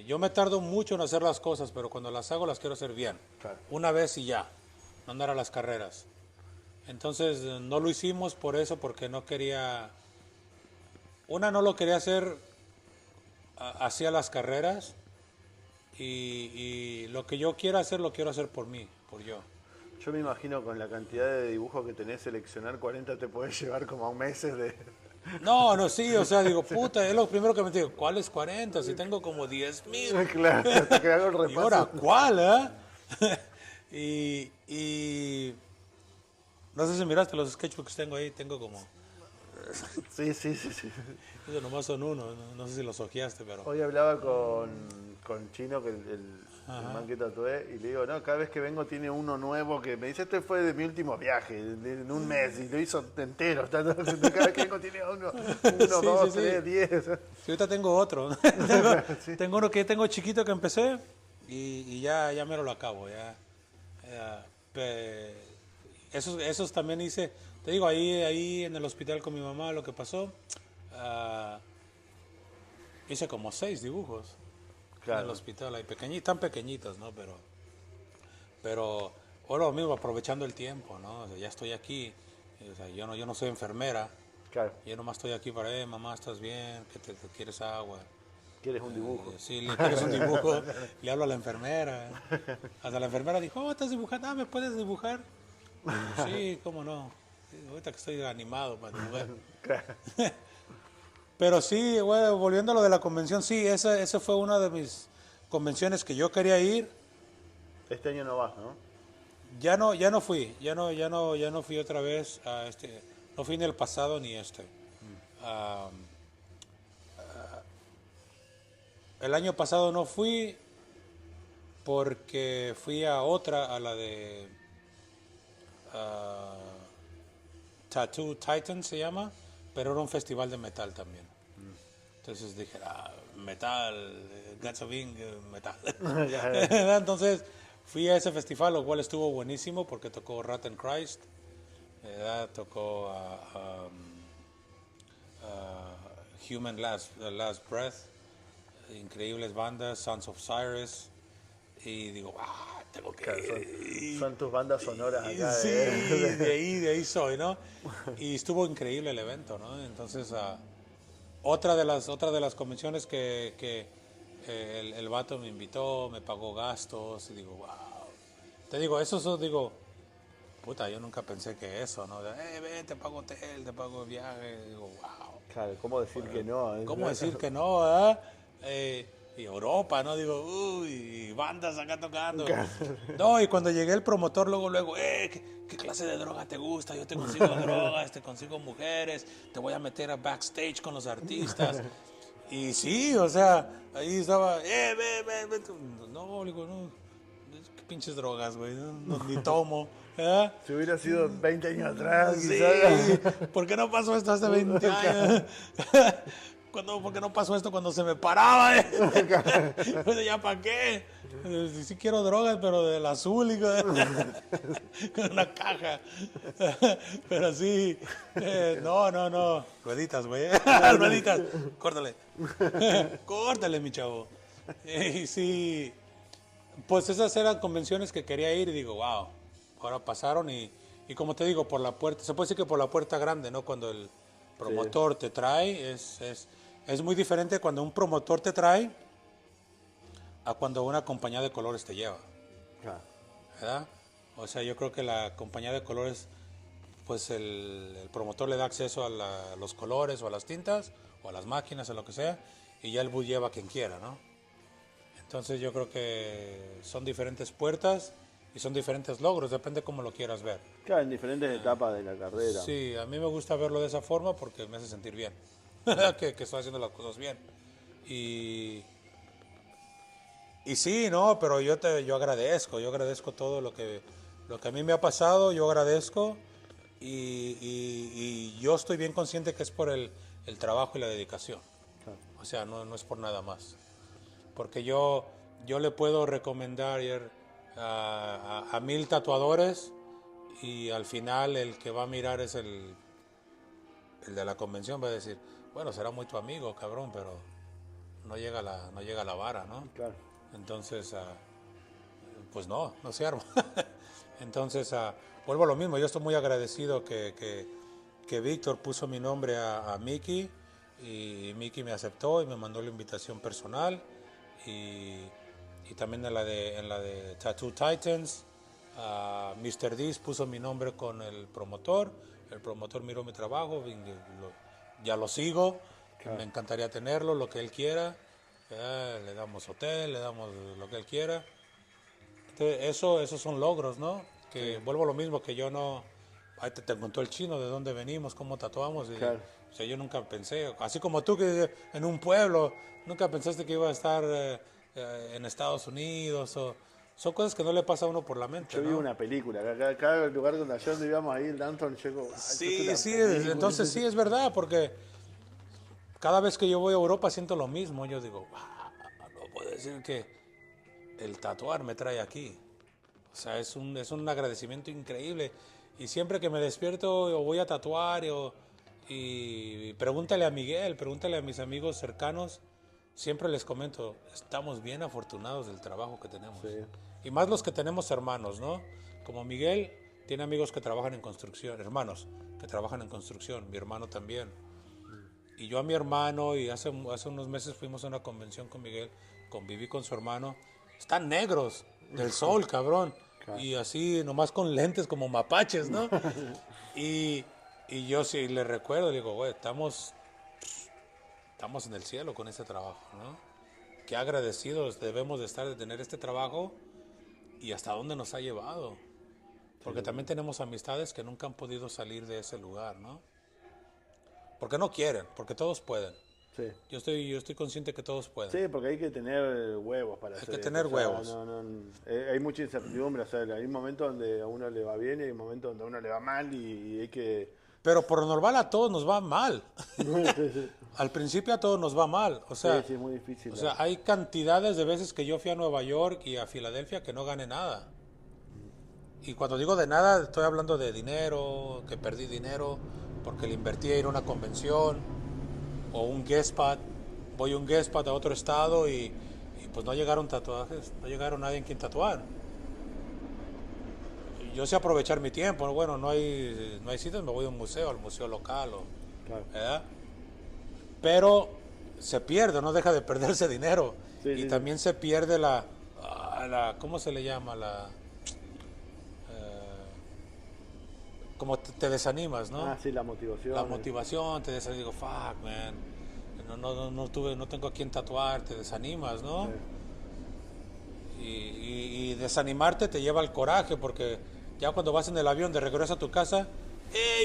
Yo me tardo mucho en hacer las cosas, pero cuando las hago las quiero hacer bien. Claro. Una vez y ya, no andar a las carreras. Entonces no lo hicimos por eso, porque no quería... no lo quería hacer hacia las carreras y lo que yo quiera hacer lo quiero hacer por mí, por yo. Yo me imagino con la cantidad de dibujos que tenés, seleccionar 40 te puede llevar como a meses de... No, sí, o sea, digo, puta, es lo primero que me digo, ¿cuáles 40? Si tengo como 10,000. Claro, hasta que hago el ¿Y repaso. ahora cuál, y no sé si miraste los sketchbooks que tengo ahí, tengo como... Sí. Eso nomás son uno, no sé si los ojeaste, pero... Hoy hablaba con Chino, que el man que tatué, y le digo, no, cada vez que vengo tiene uno nuevo que me dice, este fue de mi último viaje, en un mes, y lo hizo entero. Cada vez que vengo tiene uno, Sí, dos, sí. 3, 10. Sí, ahorita tengo otro. Tengo uno que tengo chiquito que empecé y ya mero lo acabo. Esos también hice, te digo, ahí en el hospital con mi mamá lo que pasó, hice como 6 dibujos en el hospital, ahí tan pequeñitos, ¿no? Pero ahora lo mismo, aprovechando el tiempo, ¿no? O sea, ya estoy aquí, o sea, yo no soy enfermera. Claro. Yo nomás estoy aquí para, mamá, ¿estás bien? ¿Que te quieres agua? ¿Quieres un dibujo? Sí, le quieres un dibujo. Le hablo a la enfermera. Hasta la enfermera dijo, ¿estás dibujando? ¿Me puedes dibujar? Digo, sí, ¿cómo no? Sí, ahorita que estoy animado para dibujar. Claro. Pero sí, bueno, volviendo a lo de la convención, sí, esa fue una de mis convenciones que yo quería ir. Este año no vas, ¿no? Ya no fui otra vez a no fui ni el pasado ni este. El año pasado no fui porque fui a la de Tattoo Titan se llama, pero era un festival de metal también. Entonces dije, metal, Gatsoving, metal. Entonces fui a ese festival, lo cual estuvo buenísimo porque tocó Rotten Christ, tocó Human Last Breath, increíbles bandas, Sons of Cyrus, y digo, tengo que... Claro, son tus bandas sonoras acá. Sí, de ahí soy, ¿no? Y estuvo increíble el evento, ¿no? Entonces, otra de las convenciones que el vato me invitó, me pagó gastos, y digo, wow. Te digo, digo, puta, yo nunca pensé que eso, ¿no? Ven, te pago hotel, te pago viaje, digo, wow. Claro, ¿cómo decir que no? ¿Cómo decir que no, verdad? Y Europa, ¿no? Digo, uy, bandas acá tocando. No, y cuando llegué el promotor, luego, ¿qué clase de droga te gusta? Yo te consigo drogas, te consigo mujeres, te voy a meter a backstage con los artistas. Y sí, o sea, ahí estaba, ven. No, digo, no, qué pinches drogas, güey, ni tomo. ¿Eh? Si hubiera sido 20 años atrás, Sí, quizás. ¿por qué no pasó esto hace 20 años? ¿Por qué no pasó esto cuando se me paraba? Pues ya para qué. Sí quiero drogas, pero del azul, con una caja. Pero sí, no. Rueditas, güey. Rueditas. Córtale, mi chavo. Y sí, pues esas eran convenciones que quería ir y digo, wow, ahora pasaron y como te digo, por la puerta, se puede decir que por la puerta grande, ¿no? Cuando el promotor te trae, es muy diferente cuando un promotor te trae a cuando una compañía de colores te lleva. Claro. ¿Verdad? O sea, yo creo que la compañía de colores, pues el promotor le da acceso a los colores o a las tintas o a las máquinas o lo que sea, y ya el bus lleva a quien quiera, ¿no? Entonces yo creo que son diferentes puertas y son diferentes logros, depende cómo lo quieras ver. Claro, en diferentes etapas de la carrera. Sí, a mí me gusta verlo de esa forma porque me hace sentir bien, que estoy haciendo las cosas bien. Y, y sí, no, pero yo agradezco todo lo que a mí me ha pasado, yo agradezco y yo estoy bien consciente que es por el trabajo y la dedicación. Claro. O sea, no es por nada más. Porque yo le puedo recomendar a 1000 tatuadores y al final el que va a mirar es el de la convención, va a decir, bueno, será muy tu amigo, cabrón, pero no llega a la vara, ¿no? Claro. Entonces, pues no se arma. Entonces, vuelvo a lo mismo, yo estoy muy agradecido que Víctor puso mi nombre a Mickey y Mickey me aceptó y me mandó la invitación personal y también en la de Tattoo Titans. Mr. Dees puso mi nombre con el promotor miró mi trabajo, ya lo sigo, claro. Me encantaría tenerlo, lo que él quiera, le damos hotel, le damos lo que él quiera. Entonces, esos son logros, ¿no? Que sí. Vuelvo a lo mismo, que yo no... Ahí te contó el chino de dónde venimos, cómo tatuamos. Claro. O sea, yo nunca pensé, así como tú que en un pueblo, nunca pensaste que iba a estar en Estados Unidos son cosas que no le pasa a uno por la mente. Yo vi una película, cada lugar donde íbamos ahí, el Downtown, llegó. Sí, entonces sí es verdad, porque cada vez que yo voy a Europa siento lo mismo. Yo digo, no puedo decir que el tatuar me trae aquí. O sea, es un agradecimiento increíble. Y siempre que me despierto o voy a tatuar y pregúntale a Miguel, pregúntale a mis amigos cercanos, siempre les comento, estamos bien afortunados del trabajo que tenemos. Sí. Y más los que tenemos hermanos, ¿no? Como Miguel tiene amigos que trabajan en construcción, hermanos que trabajan en construcción, mi hermano también. Y yo a mi hermano, y hace unos meses fuimos a una convención con Miguel, conviví con su hermano, están negros del sol, cabrón. Claro. Y así, nomás con lentes como mapaches, ¿no? y yo sí le recuerdo, le digo, güey, estamos en el cielo con este trabajo, ¿no? Qué agradecidos debemos de estar de tener este trabajo y hasta dónde nos ha llevado. Porque también tenemos amistades que nunca han podido salir de ese lugar, ¿no? Porque no quieren, porque todos pueden. Sí. Yo estoy consciente que todos pueden. Sí, porque hay que tener huevos para hacer eso. Hay que tener huevos. Hay mucha incertidumbre, o sea, hay momentos donde a uno le va bien y hay momentos donde a uno le va mal y hay que... Pero por lo normal a todos nos va mal. Sí. Al principio a todos nos va mal. O sea, sí, es muy difícil. O sea, hay cantidades de veces que yo fui a Nueva York y a Filadelfia que no gané nada. Y cuando digo de nada, estoy hablando de dinero, que perdí dinero porque le invertí a ir a una convención o un guest spot. Voy a un guest spot a otro estado y pues no llegaron tatuajes, no llegaron nadie en quien tatuar. Yo sé aprovechar mi tiempo, bueno, no hay sitios, me voy a un museo, al museo local, claro. ¿Verdad? Pero se pierde, no deja de perderse dinero. Sí, y también se pierde la ¿cómo se le llama? Como te desanimas, ¿no? Sí, la motivación. La motivación, te desanimas, digo, fuck, man, no tengo a quién tatuar, te desanimas, ¿no? Sí. Y desanimarte te lleva al coraje, porque ya cuando vas en el avión de regreso a tu casa,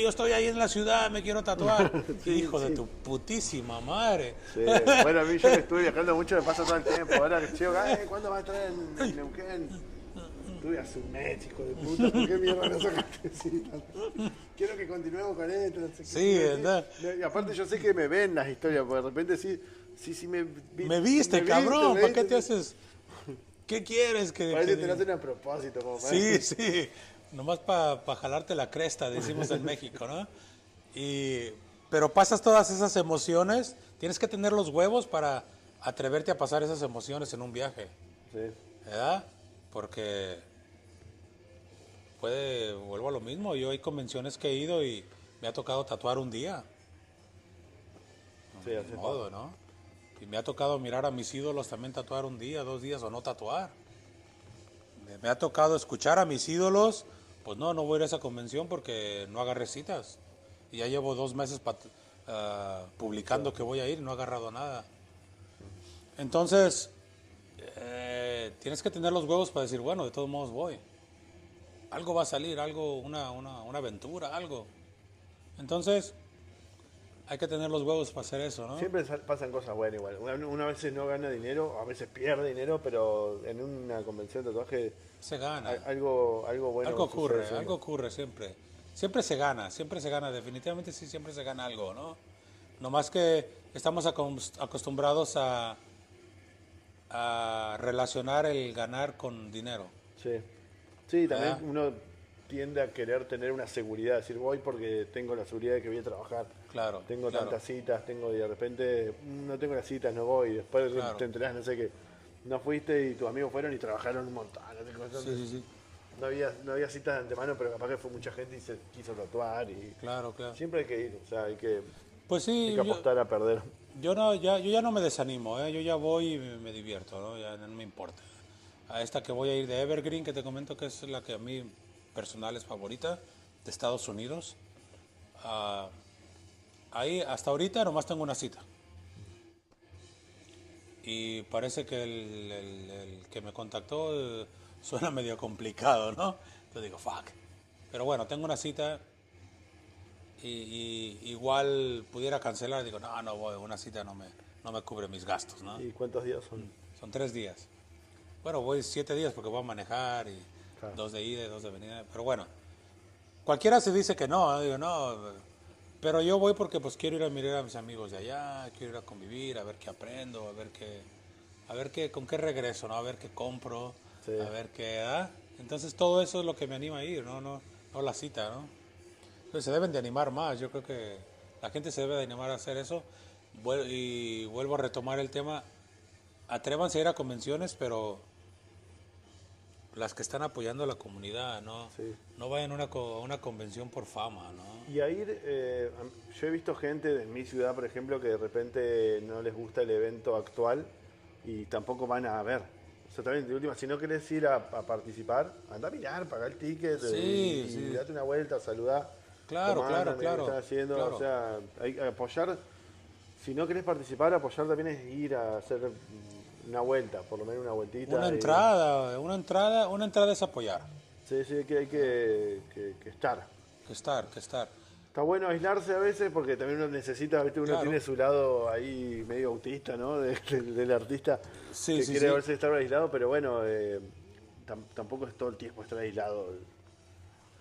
yo estoy ahí en la ciudad, me quiero tatuar. Sí, hijo de tu putísima madre. Sí. Bueno, a mí yo que estuve viajando mucho me pasa todo el tiempo. Ahora que llego, ¿cuándo vas a estar en Neuquén? Estuve hace un mes, hijo de puta, ¿por qué mierda no sacaste? Sí, quiero que continuemos con esto. No sé sí, ¿verdad? Y aparte yo sé que me ven las historias, porque de repente sí me viste, cabrón, ¿para qué te haces? ¿Qué quieres que...? Parece que te lo hacen a propósito. Como sí. Nomás para jalarte la cresta, decimos en México, ¿no? Pero pasas todas esas emociones, tienes que tener los huevos para atreverte a pasar esas emociones en un viaje. Sí. ¿Verdad? Porque vuelvo a lo mismo, yo hay convenciones que he ido y me ha tocado tatuar un día. Sí, de modo, ¿no? Y me ha tocado mirar a mis ídolos también tatuar un día, 2 días o no tatuar. Me ha tocado escuchar a mis ídolos, pues no voy a ir a esa convención porque no agarré citas. Y ya llevo 2 meses publicando que voy a ir y no he agarrado nada. Entonces, tienes que tener los huevos para decir, bueno, de todos modos voy. Algo va a salir, algo, una aventura, algo. Entonces, hay que tener los huevos para hacer eso, ¿no? Siempre pasan cosas buenas igual. Una veces no gana dinero, a veces pierde dinero, pero en una convención de tatuaje Se gana. algo bueno sucede, Algo ocurre siempre. Siempre se gana, definitivamente sí, siempre se gana algo, ¿no? Nomás que estamos acostumbrados a relacionar el ganar con dinero. Sí. Sí, también ¿Verdad? uno tiende a querer tener una seguridad, decir voy porque tengo la seguridad de que voy a trabajar. Claro, Tengo claro. tantas citas, tengo y de repente no tengo las citas, no voy. Después Claro. te enterás, no sé qué, no fuiste y tus amigos fueron y trabajaron un montón. No sé qué, entonces, Sí, sí, sí. no había citas de antemano, pero capaz que fue mucha gente y se quiso tatuar. Y Claro, claro. siempre hay que ir, o sea, Pues hay sí, que apostar a perder. yo ya no me desanimo, ¿eh? Yo ya voy y me divierto, ¿no? Ya no me importa. A esta que voy a ir de Evergreen, que te comento que es la que a mí personal es favorita, de Estados Unidos. Ah, ahí hasta ahorita nomás tengo una cita. Y parece que el que me contactó suena medio complicado, ¿no? Entonces digo, fuck. Pero bueno, tengo una cita y igual pudiera cancelar. Digo, no voy, una cita no me cubre mis gastos, ¿no? ¿Y cuántos días son? Son 3 días. Bueno, voy 7 días porque voy a manejar y Claro. 2 de ida y 2 de venida. Pero bueno, cualquiera se dice que no, digo, no. Pero yo voy porque pues quiero ir a mirar a mis amigos de allá, quiero ir a convivir, a ver qué aprendo, a ver qué, con qué regreso, ¿no? A ver qué compro, Sí. a ver qué, ¿ah? Entonces todo eso es lo que me anima a ir, no la cita, ¿no? Entonces se deben de animar más, yo creo que la gente se debe de animar a hacer eso. Y vuelvo a retomar el tema, atrévanse a ir a convenciones, pero las que están apoyando a la comunidad, ¿no? Sí. No vayan a una convención por fama, ¿no? Y a ir, yo he visto gente de mi ciudad, por ejemplo, que de repente no les gusta el evento actual y tampoco van a ver. O sea, también, de última, si no querés ir a participar, anda a mirar, pagar el ticket Sí, y sí. date una vuelta, saludá. Claro, cómo claro, andan, qué claro, están haciendo. claro. O sea, hay que apoyar. Si no querés participar, apoyar también es ir a hacer una vuelta, por lo menos una vueltita. Una entrada es apoyar, Sí, sí, que hay que estar. que estar. Está bueno aislarse a veces porque también uno necesita, ¿viste? Uno Claro. tiene su lado ahí medio autista, ¿no? Del artista Sí, que sí, quiere sí. verse estar aislado, pero bueno, tampoco es todo el tiempo estar aislado.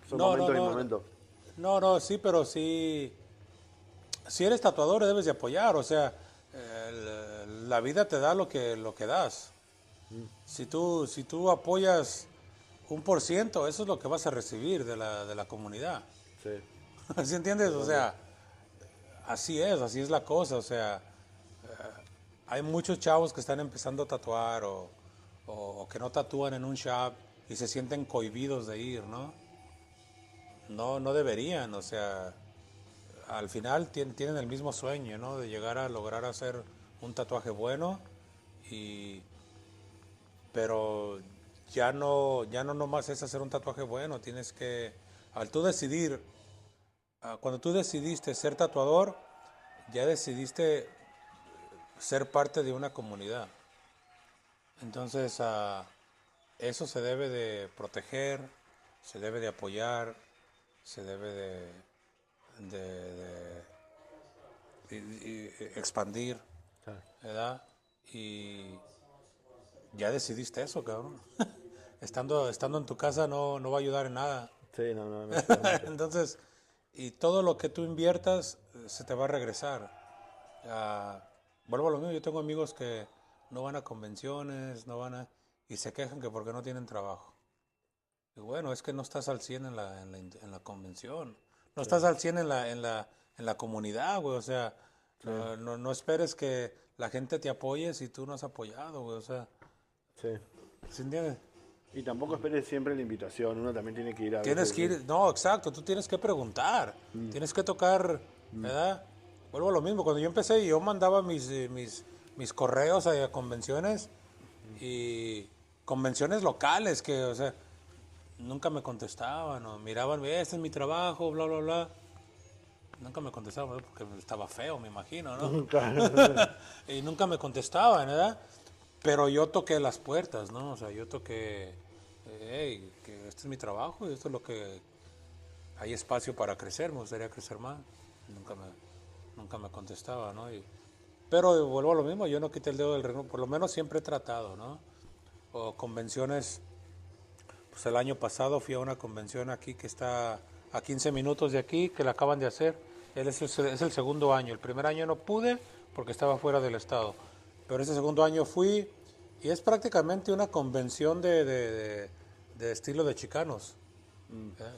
Son momentos y momentos. Sí, pero sí, si eres tatuador debes de apoyar, o sea, la vida te da lo que das. Si tú apoyas 1%, eso es lo que vas a recibir de la comunidad. Sí, ¿Sí entiendes? O sea, así es la cosa, o sea, hay muchos chavos que están empezando a tatuar o que no tatúan en un shop y se sienten cohibidos de ir, ¿no? No deberían, o sea, al final tienen el mismo sueño, ¿no? De llegar a lograr hacer un tatuaje bueno y pero ya no nomás es hacer un tatuaje bueno, tienes que al tú decidir cuando tú decidiste ser tatuador, ya decidiste ser parte de una comunidad. Entonces, eso se debe de proteger, se debe de apoyar, se debe de expandir, claro. ¿verdad? Y ya decidiste eso, cabrón. Estando en tu casa no va a ayudar en nada. Sí, no ayuda mucho. Entonces, y todo lo que tú inviertas se te va a regresar. Ah, vuelvo a lo mismo, yo tengo amigos que no van a convenciones, y se quejan que porque no tienen trabajo. Y bueno, es que no estás al 100 en la convención. No estás al 100 en la comunidad, güey. O sea, no esperes que la gente te apoye si tú no has apoyado, güey. O sea, Sí. ¿se entiende? Y tampoco esperes siempre la invitación, uno también tiene que ir a Tienes veces. que ir, no, exacto, tú tienes que preguntar, tienes que tocar, ¿verdad? Vuelvo a lo mismo, cuando yo empecé yo mandaba mis correos a convenciones y convenciones locales que, o sea, nunca me contestaban o miraban, este es mi trabajo, bla, bla, bla. Nunca me contestaban porque estaba feo, me imagino, ¿no? Claro. Y nunca me contestaban, ¿verdad? Pero yo toqué las puertas, ¿no? O sea, yo toqué, hey, que este es mi trabajo y esto es lo que hay espacio para crecer, me gustaría crecer más. Nunca me contestaba, ¿no? Pero vuelvo a lo mismo, yo no quité el dedo del renglón, por lo menos siempre he tratado, ¿no? O convenciones, pues el año pasado fui a una convención aquí que está a 15 minutos de aquí, que la acaban de hacer. Es el segundo año, el primer año no pude porque estaba fuera del estado, pero ese segundo año fui y es prácticamente una convención de estilo de chicanos.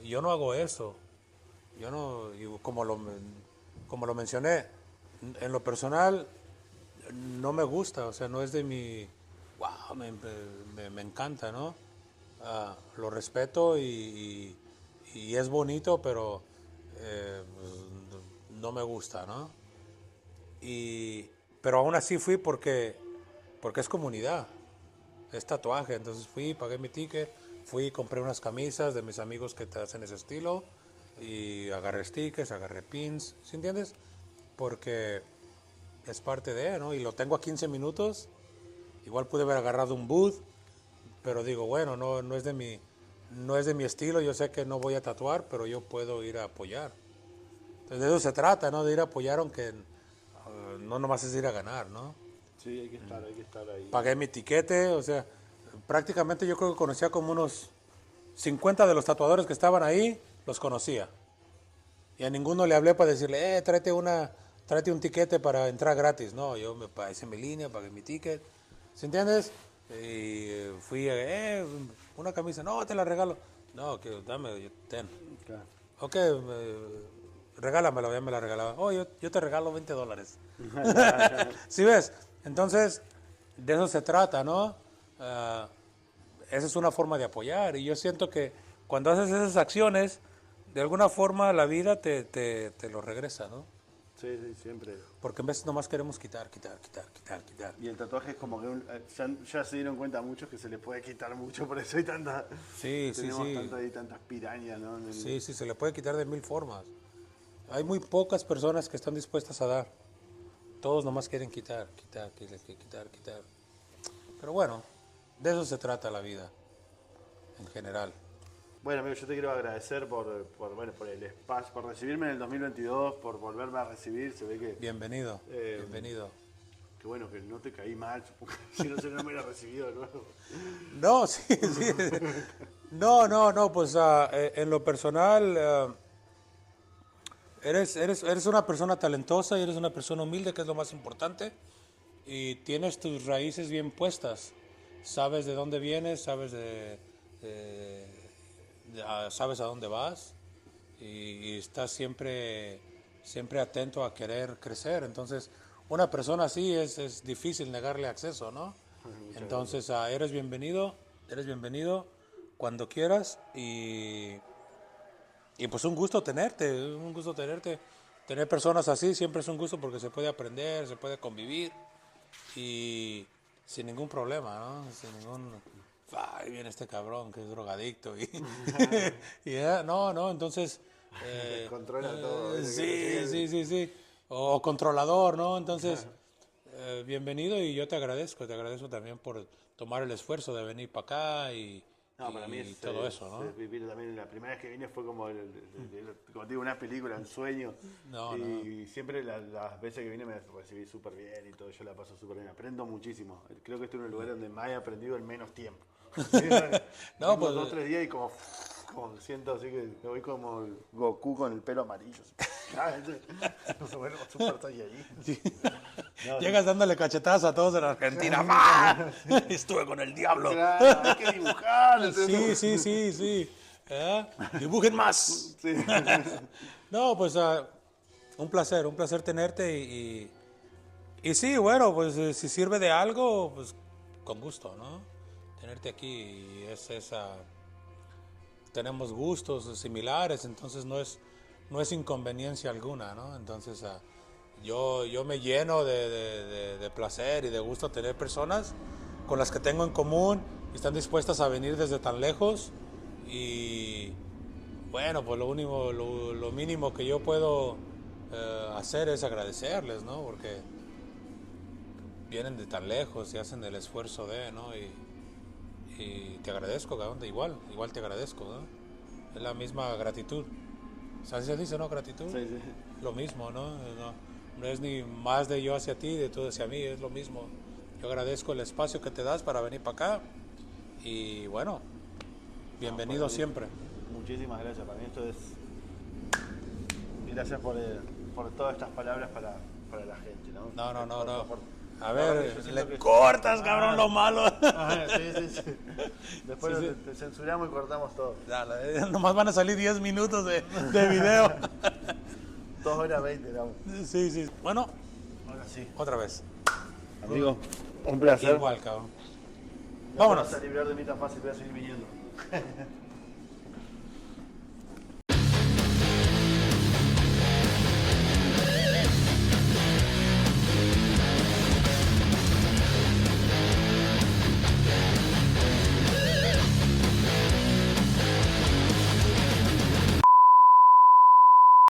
Y yo no hago eso. Yo no, y como lo mencioné, en lo personal no me gusta, o sea, no es de mi, wow, me encanta, ¿no? Lo respeto y es bonito, pero pues, no me gusta, ¿no? Pero aún así fui porque es comunidad, es tatuaje, entonces fui, pagué mi ticket, fui, compré unas camisas de mis amigos que te hacen ese estilo y agarré stickers, agarré pins, ¿sí entiendes? Porque es parte de, ¿no? Y lo tengo a 15 minutos, igual pude haber agarrado un booth, pero digo, bueno, no es de mi estilo, yo sé que no voy a tatuar, pero yo puedo ir a apoyar. Entonces de eso se trata, ¿no? De ir a apoyar, aunque no nomás es ir a ganar, ¿no? Sí, hay que estar ahí. Pagué mi tiquete, o sea, prácticamente yo creo que conocía como unos 50 de los tatuadores que estaban ahí, los conocía. Y a ninguno le hablé para decirle, tráete un tiquete para entrar gratis. No, yo me hice mi línea, pagué mi ticket. ¿Sí entiendes? Y fui, una camisa, no, te la regalo. No, que dame, ten. Claro. Ok, regálamela, ya me la regalaba. Oh, yo te regalo $20. ¿Sí ves? Entonces, de eso se trata, ¿no? Esa es una forma de apoyar. Y yo siento que cuando haces esas acciones, de alguna forma la vida te lo regresa, ¿no? Sí, siempre. Porque en vez nomás queremos quitar. Y el tatuaje es como que ya se dieron cuenta muchos que se le puede quitar mucho, por eso hay tanta... Sí. tantas pirañas, ¿no? Sí, se le puede quitar de 1000 formas. Hay muy pocas personas que están dispuestas a dar. Todos nomás quieren quitar. Pero bueno, de eso se trata la vida, en general. Bueno, amigo, yo te quiero agradecer por el espacio, por recibirme en el 2022, por volverme a recibir. Se ve que... Bienvenido. Qué bueno que no te caí mal, supongo que si no, no me hubiera recibido de nuevo. No, sí. No, pues en lo personal, eres una persona talentosa y eres una persona humilde, que es lo más importante, y tienes tus raíces bien puestas. Sabes de dónde vienes, sabes sabes a dónde vas y estás siempre atento a querer crecer. Entonces, una persona así es difícil negarle acceso, ¿no? Entonces, eres bienvenido cuando quieras y pues un gusto tenerte. Tener personas así siempre es un gusto porque se puede aprender, se puede convivir y sin ningún problema, ¿no? Sin ningún... Ay, viene este cabrón que es drogadicto y no, entonces Controla todo. Sí, o controlador, ¿no? Entonces bienvenido y yo te agradezco también por tomar el esfuerzo de venir para acá y para mí es todo eso, ¿no? Vivir también, la primera vez que vine fue como como digo, una película, un sueño. Y siempre las veces que vine me recibí súper bien y todo, yo la paso súper bien, aprendo muchísimo. Creo que estoy en un lugar donde más he aprendido en menos tiempo. No, pues 2 o 3 días y como siento así que me voy como el Goku con el pelo amarillo. No se vuelve súper ahí. Sí. Llegas dándole cachetadas a todos en Argentina. ¡Ah! Estuve con el diablo. Claro, hay que dibujar. Sí. Dibujen más. Sí. No, pues un placer tenerte y sí, bueno, pues si sirve de algo, pues con gusto, ¿no? Tenerte aquí tenemos gustos similares, entonces no es inconveniencia alguna, ¿no? Entonces yo me lleno de placer y de gusto tener personas con las que tengo en común y están dispuestas a venir desde tan lejos y bueno, pues lo mínimo que yo puedo hacer es agradecerles, ¿no? Porque vienen de tan lejos y hacen el esfuerzo de, ¿no? Y te agradezco, cabrón, igual te agradezco, ¿no? Es la misma gratitud. O sea, así se dice, ¿no? Gratitud. Sí, sí. Lo mismo, ¿no? No es ni más de yo hacia ti, de tú hacia mí, es lo mismo. Yo agradezco el espacio que te das para venir para acá y bueno, bienvenido siempre. Muchísimas gracias, para mí esto es... Gracias por todas estas palabras para la gente, ¿no? No. A verdad ver, que yo siento le que- cortas, cabrón, lo malo. Ajá, sí. Después Sí, sí. te censuramos y cortamos todo. Dale, nomás van a salir 10 minutos de video. 2 horas 20, ¿no? Sí. Bueno, Ahora sí. otra vez. Amigo, un placer. Igual, cabrón. No te Vámonos. vas a librar de mí tan fácil, voy a seguir viniendo.